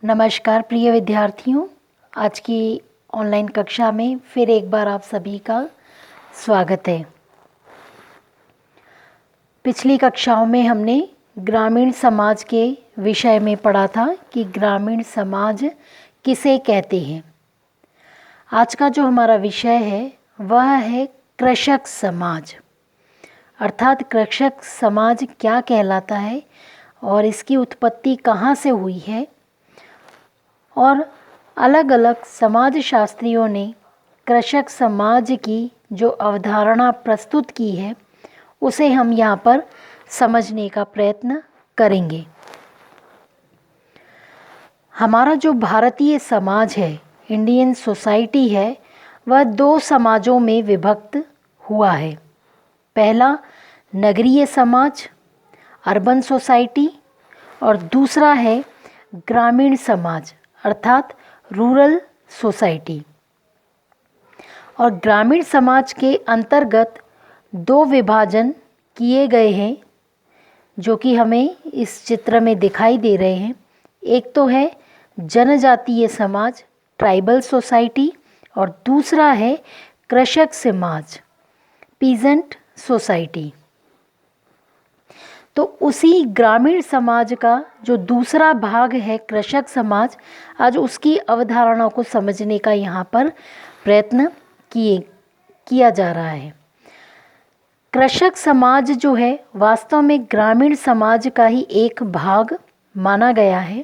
नमस्कार प्रिय विद्यार्थियों, आज की ऑनलाइन कक्षा में फिर एक बार आप सभी का स्वागत है। पिछली कक्षाओं में हमने ग्रामीण समाज के विषय में पढ़ा था कि ग्रामीण समाज किसे कहते हैं। आज का जो हमारा विषय है वह है कृषक समाज, अर्थात कृषक समाज क्या कहलाता है और इसकी उत्पत्ति कहाँ से हुई है और अलग अलग समाजशास्त्रियों ने कृषक समाज की जो अवधारणा प्रस्तुत की है उसे हम यहाँ पर समझने का प्रयत्न करेंगे। हमारा जो भारतीय समाज है, इंडियन सोसाइटी है, वह दो समाजों में विभक्त हुआ है। पहला नगरीय समाज, अर्बन सोसाइटी, और दूसरा है ग्रामीण समाज अर्थात रूरल सोसाइटी। और ग्रामीण समाज के अंतर्गत दो विभाजन किए गए हैं जो कि हमें इस चित्र में दिखाई दे रहे हैं। एक तो है जनजातीय समाज, ट्राइबल सोसाइटी, और दूसरा है कृषक समाज, पीजेंट सोसाइटी। तो उसी ग्रामीण समाज का जो दूसरा भाग है कृषक समाज, आज उसकी अवधारणा को समझने का यहाँ पर प्रयत्न किया जा रहा है। कृषक समाज जो है वास्तव में ग्रामीण समाज का ही एक भाग माना गया है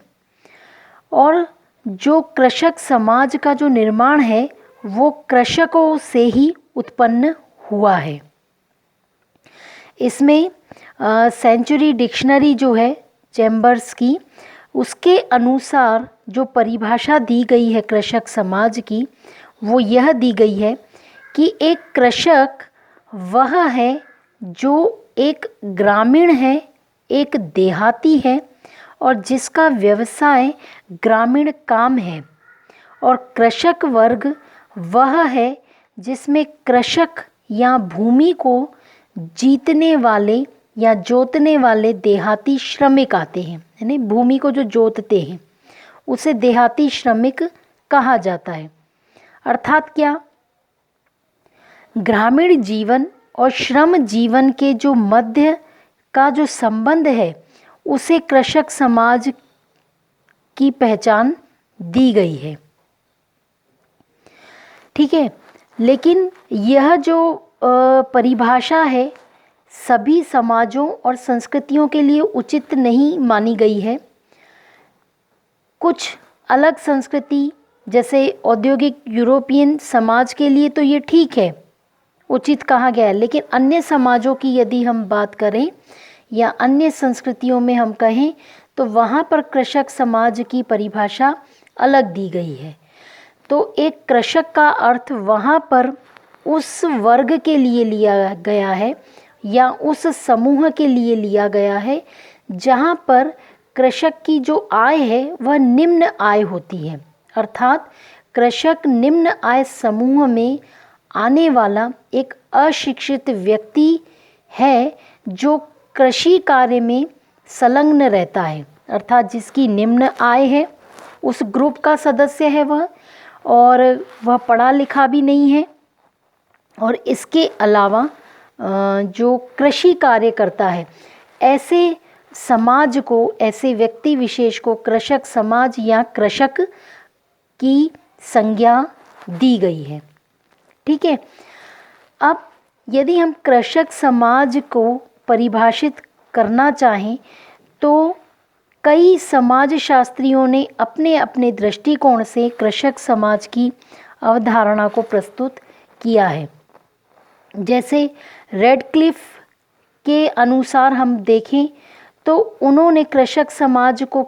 और जो कृषक समाज का जो निर्माण है वो कृषकों से ही उत्पन्न हुआ है। इसमें सेंचुरी डिक्शनरी जो है चैम्बर्स की, उसके अनुसार जो परिभाषा दी गई है कृषक समाज की वो यह दी गई है कि एक कृषक वह है जो एक ग्रामीण है, एक देहाती है और जिसका व्यवसाय ग्रामीण काम है। और कृषक वर्ग वह है जिसमें कृषक या भूमि को जीतने वाले या जोतने वाले देहाती श्रमिक आते हैं, यानी भूमि को जो जोतते हैं उसे देहाती श्रमिक कहा जाता है। अर्थात क्या, ग्रामीण जीवन और श्रम जीवन के जो मध्य का जो संबंध है उसे कृषक समाज की पहचान दी गई है। ठीक है, लेकिन यह जो परिभाषा है सभी समाजों और संस्कृतियों के लिए उचित नहीं मानी गई है। कुछ अलग संस्कृति जैसे औद्योगिक यूरोपियन समाज के लिए तो ये ठीक है, उचित कहा गया है, लेकिन अन्य समाजों की यदि हम बात करें या अन्य संस्कृतियों में हम कहें तो वहाँ पर कृषक समाज की परिभाषा अलग दी गई है। तो एक कृषक का अर्थ वहाँ पर उस वर्ग के लिए लिया गया है या उस समूह के लिए लिया गया है जहाँ पर कृषक की जो आय है वह निम्न आय होती है। अर्थात कृषक निम्न आय समूह में आने वाला एक अशिक्षित व्यक्ति है जो कृषि कार्य में संलग्न रहता है, अर्थात जिसकी निम्न आय है, उस ग्रुप का सदस्य है वह, और वह पढ़ा लिखा भी नहीं है और इसके अलावा जो कृषि कार्य करता है, ऐसे समाज को, ऐसे व्यक्ति विशेष को कृषक समाज या कृषक की संज्ञा दी गई है। ठीक है, अब यदि हम कृषक समाज को परिभाषित करना चाहें तो कई समाजशास्त्रियों ने अपने अपने दृष्टिकोण से कृषक समाज की अवधारणा को प्रस्तुत किया है। जैसे रेडक्लिफ के अनुसार हम देखें तो उन्होंने कृषक समाज को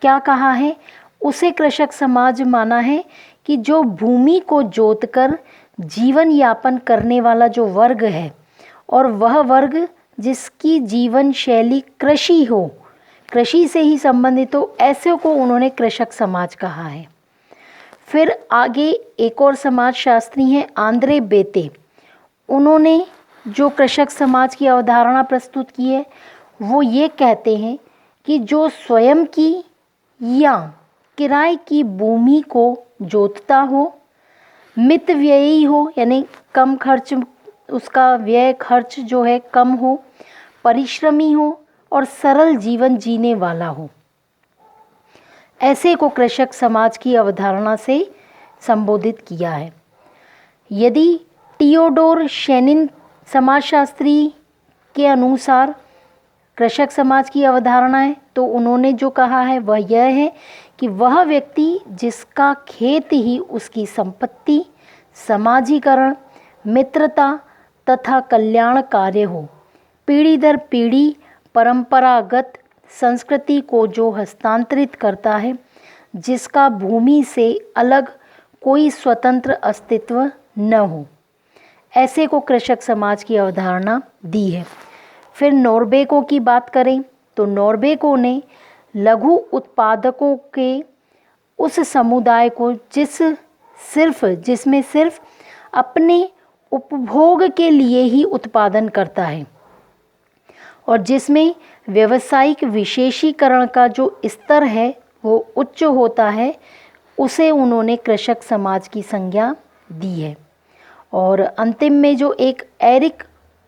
क्या कहा है, उसे कृषक समाज माना है कि जो भूमि को जोतकर जीवन यापन करने वाला जो वर्ग है और वह वर्ग जिसकी जीवन शैली कृषि हो, कृषि से ही संबंधित हो, ऐसे को उन्होंने कृषक समाज कहा है। फिर आगे एक और समाजशास्त्री हैं आंद्रे बेते, उन्होंने जो कृषक समाज की अवधारणा प्रस्तुत की है वो ये कहते हैं कि जो स्वयं की या किराए की भूमि को जोतता हो, मितव्ययी हो यानी कम खर्च, उसका व्यय खर्च जो है कम हो, परिश्रमी हो और सरल जीवन जीने वाला हो। ऐसे को कृषक समाज की अवधारणा से संबोधित किया है। यदि टियोडोर शेनिन समाजशास्त्री के अनुसार कृषक समाज की अवधारणा है, तो उन्होंने जो कहा है वह यह है कि वह व्यक्ति जिसका खेत ही उसकी संपत्ति, समाजीकरण, मित्रता तथा कल्याण कार्य हो, पीढ़ी दर पीढ़ी परंपरागत संस्कृति को जो हस्तांतरित करता है, जिसका भूमि से अलग कोई स्वतंत्र अस्तित्व न हो, ऐसे को कृषक समाज की अवधारणा दी है। फिर नॉर्बेको की बात करें तो नॉर्बेको ने लघु उत्पादकों के उस समुदाय को जिसमें सिर्फ अपने उपभोग के लिए ही उत्पादन करता है और जिसमें व्यावसायिक विशेषीकरण का जो स्तर है वो उच्च होता है, उसे उन्होंने कृषक समाज की संज्ञा दी है। और अंतिम में जो एक एरिक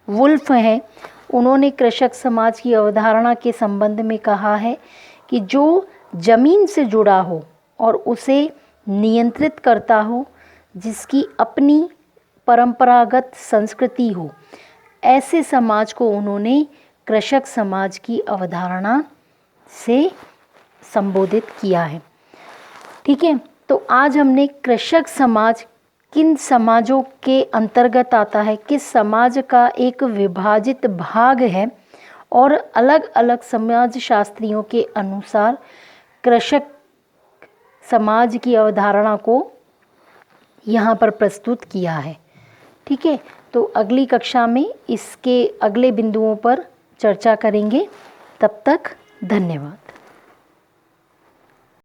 वुल्फ हैं, उन्होंने कृषक समाज की अवधारणा के संबंध में कहा है कि जो जमीन से जुड़ा हो और उसे नियंत्रित करता हो, जिसकी अपनी परंपरागत संस्कृति हो, ऐसे समाज को उन्होंने कृषक समाज की अवधारणा से संबोधित किया है। ठीक है, तो आज हमने कृषक समाज किन समाजों के अंतर्गत आता है, किस समाज का एक विभाजित भाग है और अलग अलग समाज शास्त्रियों के अनुसार कृषक समाज की अवधारणा को यहाँ पर प्रस्तुत किया है। ठीक है, तो अगली कक्षा में इसके अगले बिंदुओं पर चर्चा करेंगे। तब तक धन्यवाद।